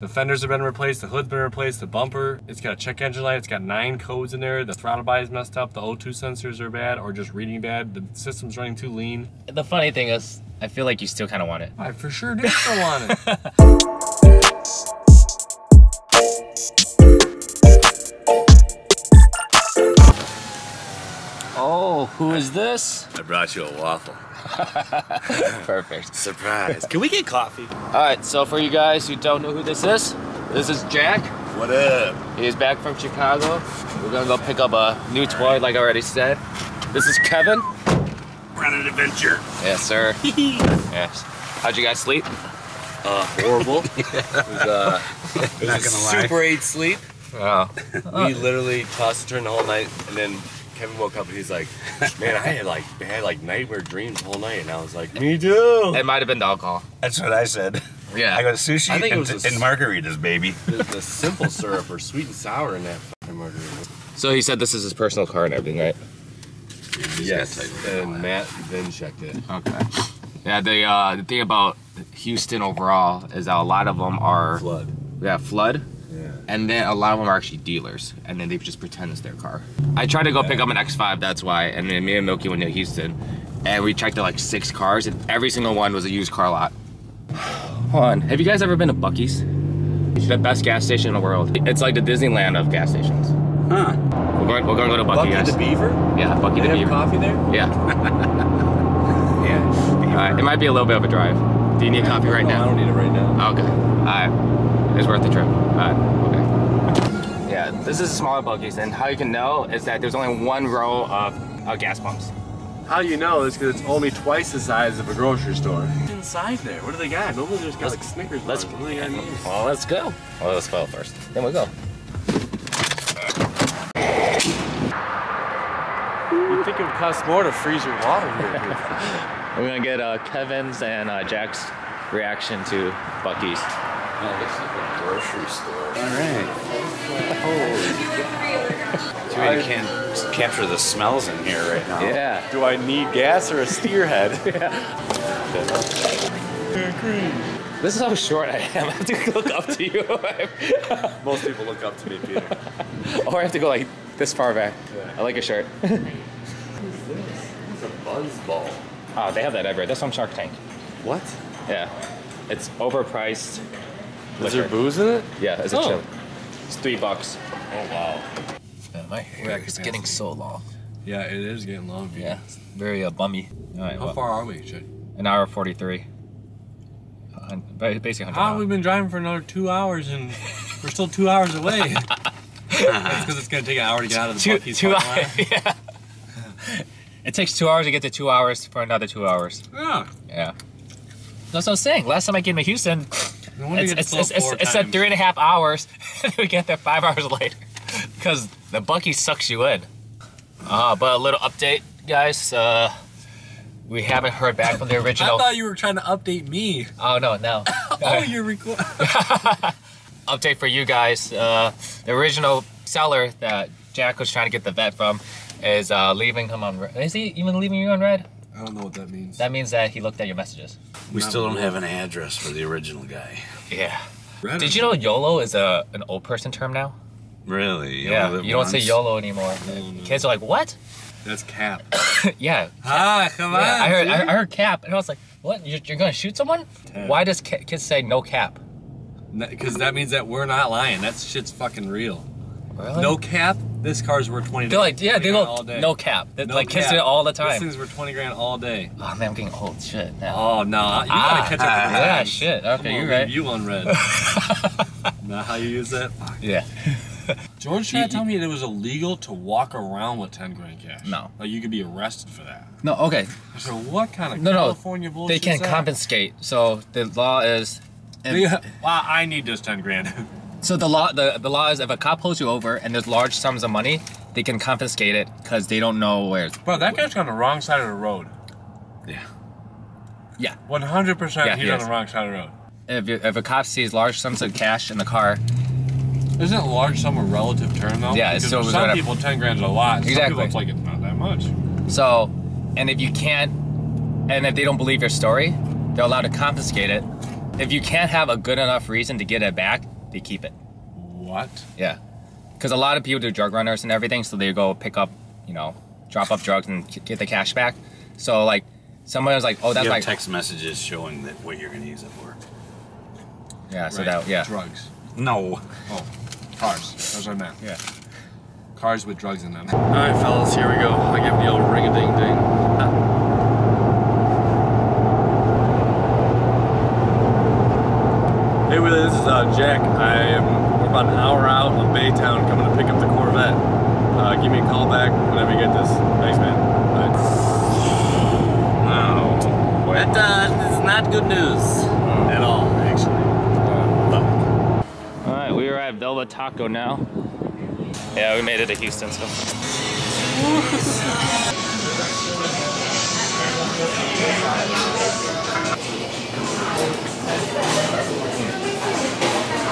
The fenders have been replaced, the hood's been replaced, the bumper, it's got a check engine light, it's got 9 codes in there, the throttle body is messed up, the O2 sensors are bad or just reading bad, the system's running too lean. The funny thing is, I feel like you still kind of want it. I for sure do still want it. Oh, who is this? I brought you a waffle. Perfect. Surprise. Can we get coffee? Alright, so for you guys who don't know who this is Jack. What up? He's back from Chicago. We're gonna go pick up a new toy, like I already said. This is Kevin. We're on an adventure. Yes, sir. Yes. How'd you guys sleep? Horrible. It was a Super 8 sleep. Oh. We literally tossed and turned the whole night, and then Kevin woke up and he's like, man, I had like nightmare dreams the whole night. And I was like, me too. It might have been the alcohol. That's what I said. Yeah. I go to sushi I think it was and margaritas, baby. The simple syrup or sweet and sour in that fucking margarita. So he said this is his personal car and everything, right? Yes, and Matt then checked it. Okay. Yeah, the thing about Houston overall is that a lot of them are Flood. Yeah, flood. Yeah. And then a lot of them are actually dealers, and then they just pretend it's their car. I tried to go pick up an X5, that's why, and then me and Milky went to Houston, and we checked out like 6 cars, and every single one was a used car lot. Hold on, have you guys ever been to Buc-ees? It's the best gas station in the world. It's like the Disneyland of gas stations. Huh. We're going to go to Buc-ees, guys. Bucky the Beaver? Yeah, Buc-ee the They Beaver. have coffee there? Yeah. Yeah. Alright, it might be a little bit of a drive. Do you need coffee right now? I don't need it right now. Okay. Alright. It's worth the trip. Alright. Okay. Yeah, this is a smaller Buc-ees, and how you can know is that there's only 1 row of gas pumps. How you know is because it's only twice the size of a grocery store. What's inside there? What do they got? Nobody just got like Snickers bars. What do they got in these? Well, let's go. Well, let's fill it first. Then we'll go. You'd think it would cost more to freeze your water here. We're gonna get Kevin's and Jack's reaction to Buc-ees. Oh, this is a grocery store. All right. Too bad you can't capture the smells in here right now. Yeah. Do I need gas or a steer head? This is how short I am. I have to look up to you. Most people look up to me, Peter. Or I have to go like this far back. Yeah. I like your shirt. What is this? It's a buzz ball. Oh, they have that everywhere. That's from Shark Tank. What? Yeah. It's overpriced. Is there booze in it? Yeah, it's a Oh. chili. It's $3. Oh, wow. My hair is getting so long. Yeah, it is getting long. Peter. Yeah, it's very bummy. All right, How far are we? An hour 43. Basically 100 How have miles. we been driving for another 2 hours and we're still 2 hours away? It's because it's going to take an hour to get out of the Buc-ees two parking lot. Yeah. It takes 2 hours to get to 2 hours for another 2 hours. Yeah. Yeah. That's what I was saying. Last time I came to Houston, it's at 3.5 hours, and we get there 5 hours later. Because the Buc-ees sucks you in. But a little update, guys. We haven't heard back from the original. I thought you were trying to update me. Oh, no. Oh, you're recording. Update for you guys. The original seller that Jack was trying to get the vet from is leaving him on red. Is he even leaving you on red? I don't know what that means. That means that he looked at your messages. We still don't have an address for the original guy. Yeah. Red Did you know YOLO is an old person term now? Really? You Yeah, only live you don't say once? YOLO anymore. Kids are like, what? That's cap. Yeah. Ah, come on. Yeah, I heard cap, and I was like, what? You're gonna shoot someone? Why does kids say no cap? Because that means that we're not lying. That shit's fucking real. Really? No cap, this car's worth 20. They're like, yeah, they all go, day. no cap. No Like kids cap. do it all the This time. thing's worth 20 grand all day. Oh man, I'm getting old. Shit. Now. Oh no, you gotta catch up with the Yeah, times. shit. Okay, Come on, you're right. leave you unread. Not how you use that? Fuck. Yeah. George tried to tell me it was illegal to walk around with 10 grand cash. No. Like you could be arrested for that. No, okay. So what kind of No, California bullshit They can is that? confiscate. So the law is. Well, I need this 10 grand. So the law is if a cop pulls you over and there's large sums of money, they can confiscate it because they don't know where it's. Bro, that guy's on the wrong side of the road. Yeah. Yeah. 100% Yeah, he's he on is. the wrong side of the road. If a cop sees large sums of cash in the car, Isn't large sum a relative term though? Yeah, it's because still for some whatever. people 10 grand's a lot. Some Exactly. people it's like it's not that much. so, and if you can't, and if they don't believe your story, they're allowed to confiscate it if you can't have a good enough reason to get it back, they keep it. What? Yeah. Because a lot of people do drug runners and everything, so they go pick up, you know, drop off drugs and get the cash back. So like, someone was like, oh, that's you have like text messages showing that what you're gonna use it for. Yeah, so Right. that, yeah. Drugs. No. Oh, cars. That's what I meant. Yeah. Cars with drugs in them. All right, fellas, here we go. I give the old ring-a-ding-ding. Hey, Willie, this is Jack. We're about an hour out of Baytown coming to pick up the Corvette. Give me a call back whenever you get this. Thanks, man. Bye. No. That is not good news at all, actually. All right, we are at Velvet Taco now. Yeah, we made it to Houston, so.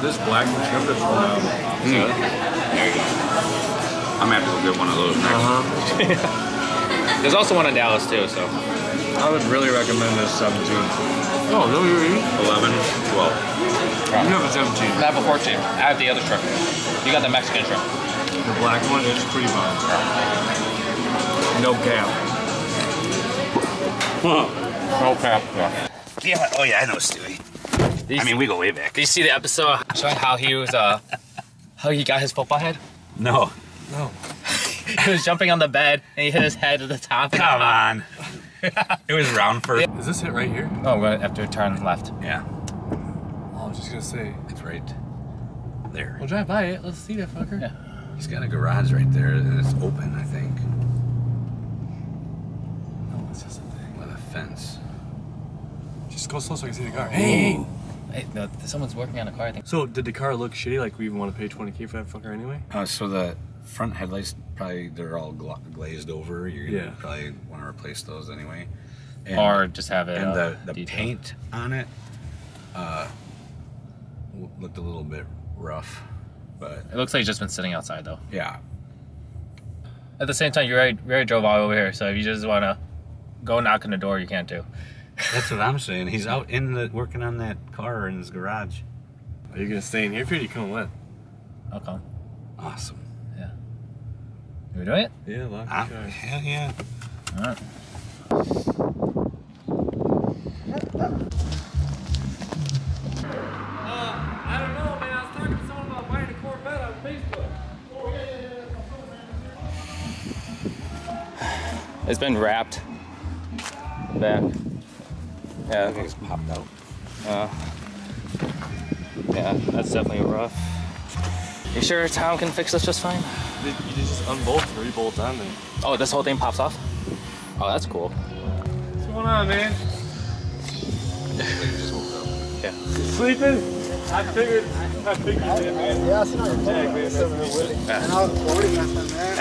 This black shrimp is phenomenal. There you go. I'm gonna have to go get one of those next. There's also one in Dallas too, so. I would really recommend this 17. Oh, no, you're eating? 11, 12. You have a 17. I have a 14. I have the other shrimp. You got the Mexican shrimp. The black one is pretty bomb. No cap. No crap. Yeah. Yeah. Oh yeah, I know Stewie. I mean, we go way back. Did you see the episode showing how he was, how he got his football head? No. No. He was jumping on the bed and he hit his head at the top. Come on. It was round first. Is this it right here? Oh, we're gonna have to turn left. Yeah. Oh, I was just gonna say. It's right there. We'll drive by it. Let's see that fucker. Yeah. He's got a garage right there, and it's open, I think, No, it's just a thing. with a fence. Just go slow so I can see the car. Hey! Hey, no, someone's working on a car, I think. So, did the car look shitty? Like, we even want to pay $20K for that fucker anyway? So the front headlights, probably, they're all glazed over. You're gonna probably want to replace those anyway. And, Or just have it. and the detailed. paint on it looked a little bit rough, but It looks like it's just been sitting outside though. yeah. At the same time, you already drove all over here, so if you just want to go knock on the door, you can't do. That's what I'm saying. He's out in the working on that car in his garage. Are you gonna stay in here for you? Or you coming with? I'll come. Awesome. Yeah. You doing it? Yeah, lock the car. Hell yeah. All right. I don't know, man. I was talking to someone about buying a Corvette on Facebook. It's been wrapped back. Yeah. I think it's popped out. Yeah, that's definitely rough. You sure Tom can fix this just fine? You just unbolt, rebolt on there. Oh, this whole thing pops off? Oh, that's cool. What's going on, man? Yeah. Sleeping? I figured it, man. Yeah, I seen on your phone. And I was bored last time, man.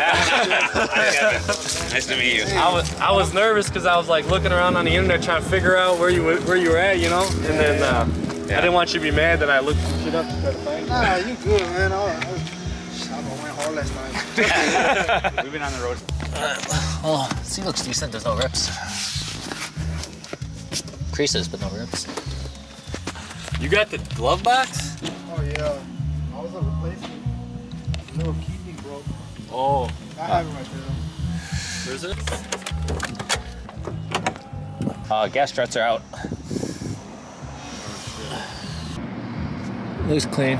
Nice to meet you. I was nervous because I was like looking around on the internet trying to figure out where you were at, you know? And then I didn't want you to be mad that I looked some shit up to try to find you. Nah, you good, man. I went hard last night. We've been on the road. Oh, this looks decent. There's no rips. Creases, but no rips. You got the glove box? Oh, yeah. I was on replacement. The little key broke. Oh. I have it right there. Where's it? Gas struts are out. Looks clean.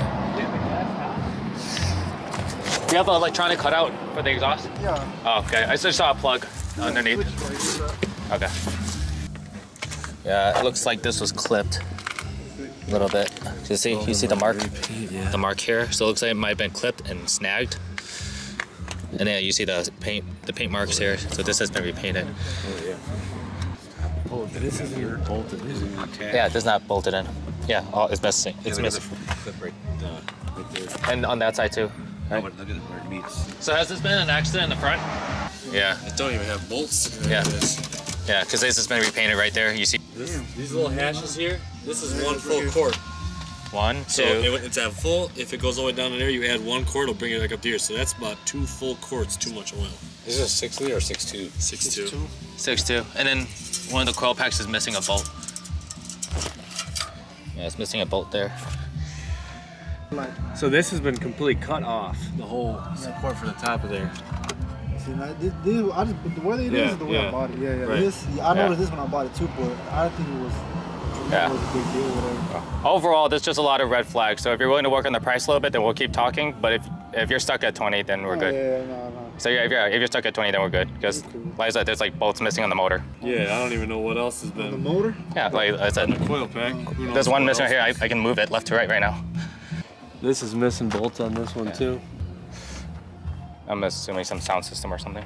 Do you have an electronic cutout for the exhaust? Yeah. Oh, okay. I just saw a plug underneath. Okay. Yeah, it looks like this was clipped a little bit. You see the mark? The mark here. So it looks like it might have been clipped and snagged. And then you see the paint marks here. So this has been repainted. Oh, this isn't bolted, is it? Yeah, it does not bolted in. Yeah, it's missing. It's missing. And on that side too. Right. Look at where it meets. So has this been an accident in the front? Yeah. It don't even have bolts. Yeah. Yeah, because this has been repainted right there. You see. These little hashes here, this is one full quart. 1, 2. So it's at full, if it goes all the way down in there, you add 1 quart, it'll bring it back up to here. So that's about 2 full quarts, too much oil. Is this a 6 liter or 6.2? 6.2. 6.2. And then one of the coil packs is missing a bolt. Yeah, it's missing a bolt there. So this has been completely cut off, the whole support for the top of there. See, now, the way it is the way I bought it. Yeah, yeah. Right. I noticed this when I bought it too, but I think it was. It was a big deal, whatever. Overall, there's just a lot of red flags. So if you're willing to work on the price a little bit, then we'll keep talking. But if you're stuck at 20, then we're good. Yeah, no. So yeah, if you're stuck at 20, then we're good. Because like I said, there's like bolts missing on the motor. Yeah, I don't even know what else has been. The motor? Yeah, like I said. The coil pack. There's one missing right here. I can move it left to right now. This is missing bolts on this one too. I'm assuming some sound system or something.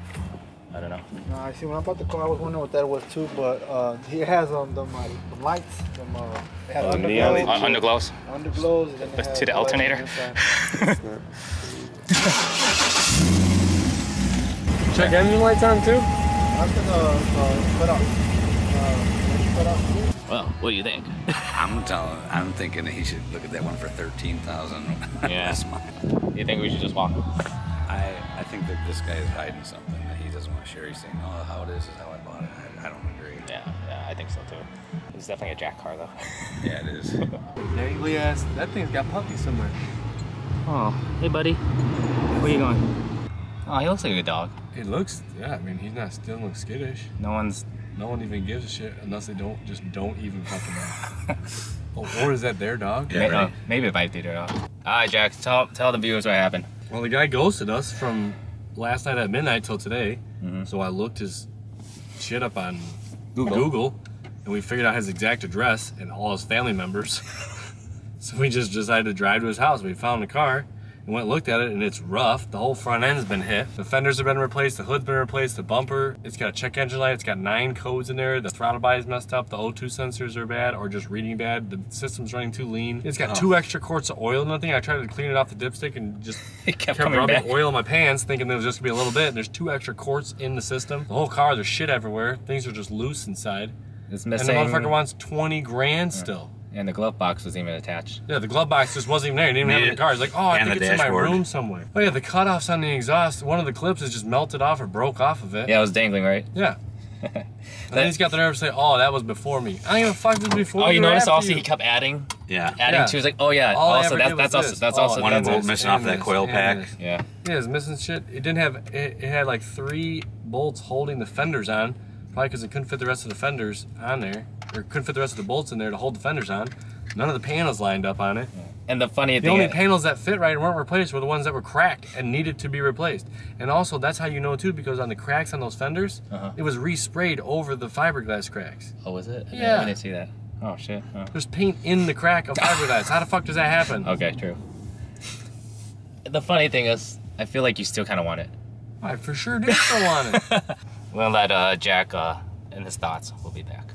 I don't know. No, I see. When I bought the car, I was wondering what that was too. But it has the lights, it has underglows. Underglows. And then it has To the alternator. Check engine lights on too. Well, what do you think? I'm thinking that he should look at that one for 13,000. Yeah. You think we should just walk? I think that this guy is hiding something that he doesn't want to share. He's saying, "Oh, how it is how I bought it." I don't agree. Yeah, I think so too. It's definitely a jack car though. Yeah, it is. Dangly ass. That thing's got puppies somewhere. Oh, hey buddy. Where you going? Oh, he looks like a good dog. He looks. Yeah, I mean, he's not. Still looks skittish. No one even gives a shit unless they don't even fucking know. Or is that their dog? Yeah, right. Maybe it might be their dog. All right, Jack. Tell the viewers what happened. Well, the guy ghosted us from last night at midnight till today. So I looked his shit up on Google, and we figured out his exact address and all his family members. So we just decided to drive to his house. We found the car and went and looked at it, and it's rough. The whole front end's been hit. The fenders have been replaced. The hood's been replaced. The bumper, it's got a check engine light. It's got 9 codes in there. The throttle body is messed up. The O2 sensors are bad or just reading bad. The system's running too lean. It's got 2 extra quarts of oil in the thing. I tried to clean it off the dipstick and just kept rubbing oil in my pants, thinking there was just gonna be a little bit. And there's 2 extra quarts in the system. The whole car, there's shit everywhere. Things are just loose inside. It's missing. And the motherfucker wants 20 grand still. And the glove box wasn't even attached. Yeah, the glove box just wasn't even there. He didn't even have it in the car. He's like, oh, I think it's in my room somewhere. Oh yeah, the cutoffs on the exhaust, one of the clips is just melted off or broke off of it. Yeah, it was dangling, right? Yeah. And then he's got the nerve to say, oh, that was before me. I don't even fuck this before. Oh, you notice also he kept adding? Yeah. Adding to, he's like, oh yeah, also that's also one bolt missing off that coil pack. Yeah. Yeah, it's missing shit. It didn't have, it had like 3 bolts holding the fenders on, probably because it couldn't fit the rest of the fenders on there, or couldn't fit the rest of the bolts in there to hold the fenders on. None of the panels lined up on it. And the funny thing, the only panels that fit right and weren't replaced were the ones that were cracked and needed to be replaced. And also, that's how you know too, because on the cracks on those fenders, it was resprayed over the fiberglass cracks. Oh, was it? Yeah. I didn't see that. Oh shit. Oh. There's paint in the crack of fiberglass. How the fuck does that happen? Okay, true. The funny thing is, I feel like you still kind of want it. I for sure do still want it. We'll let Jack in his thoughts. We'll be back.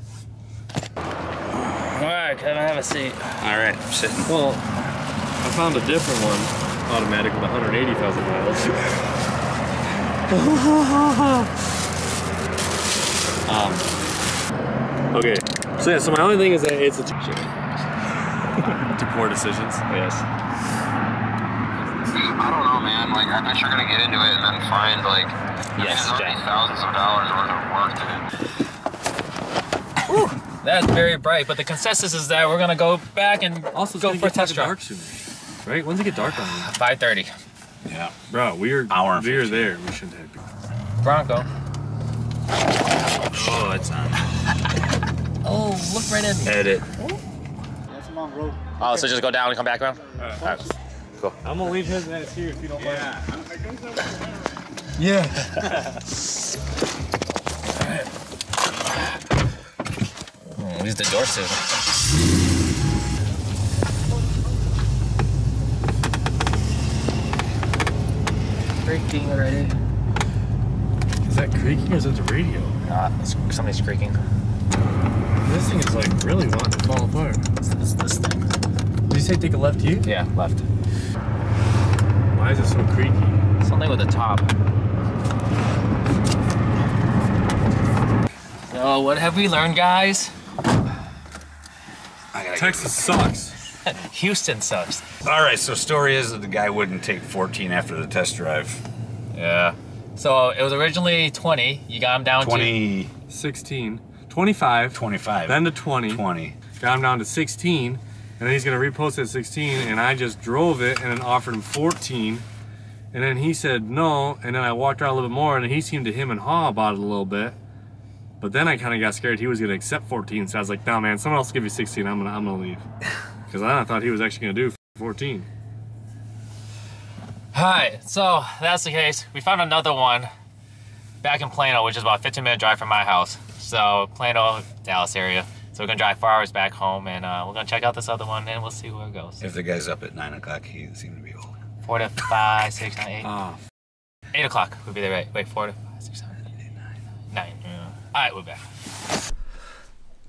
All right, Kevin, have a seat. All right, I'm sitting. Well, I found a different one, automatic with 180,000 miles. Okay, so yeah, so my only thing is that it's a to poor decisions. Yes. I don't know, man. Like, I bet you're gonna get into it and then find like, yes, there's already thousands of dollars worth of work to it. That's very bright, but the consensus is that we're gonna go back and also go for a test drive. Dark soon, right? When's it get dark on you? 5:30. Yeah. Bro, we're there. We shouldn't have been. Bronco. Oh, it's on. Oh, look right at me. Edit. That's a long road. Oh, so just go down and come back around? All right. Cool. I'm gonna leave his ass here if you don't mind. Yeah. At least the door still. Creaking already. Is that creaking or is that the radio? Somebody's creaking. This thing is like really wanting to fall apart. It's this thing. Did you say take a left here? Yeah, left. Why is it so creaky? Something with the top. So what have we learned, guys? Texas sucks. Houston sucks. All right, so story is that the guy wouldn't take 14 after the test drive. Yeah. So it was originally 20. You got him down 16. 25. 25. Then to 20. 20. Got him down to 16. and then he's gonna repost it at 16, and I just drove it and then offered him 14, and then he said no, and then I walked around a little bit more, and then he seemed to him and haw about it a little bit, but then I kind of got scared he was gonna accept 14, so I was like, no man, someone else will give you 16, I'm gonna leave, because I thought he was actually gonna do 14. Alright, so that's the case. We found another one back in Plano, which is about a 15-minute drive from my house. So Plano, Dallas area. So we're gonna drive 4 hours back home, and we're gonna check out this other one, and we'll see where it goes. If the guy's up at 9 o'clock, he seemed to be old. 4 to 5, 6, 9, 8. Oh. 8 o'clock would be there, right? Wait, 4 to 5, 6, 7, 8, 9. Yeah. Alright, we're back.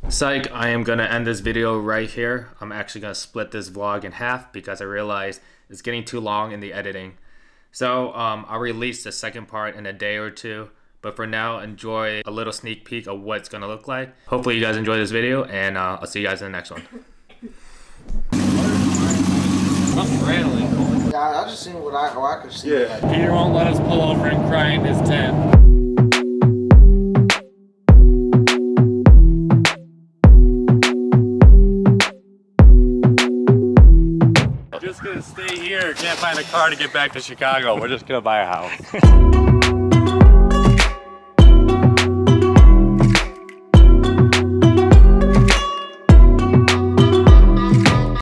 Psych, I am gonna end this video right here. I'm actually gonna split this vlog in half because I realized it's getting too long in the editing. So I'll release the second part in a day or two. But for now, enjoy a little sneak peek of what it's gonna look like. Hopefully you guys enjoy this video, and I'll see you guys in the next one. Something rattling. Yeah, I just seen what I could see. Yeah. Peter won't let us pull over and cry in his tent. We're just gonna stay here. Can't find a car to get back to Chicago. We're just gonna buy a house.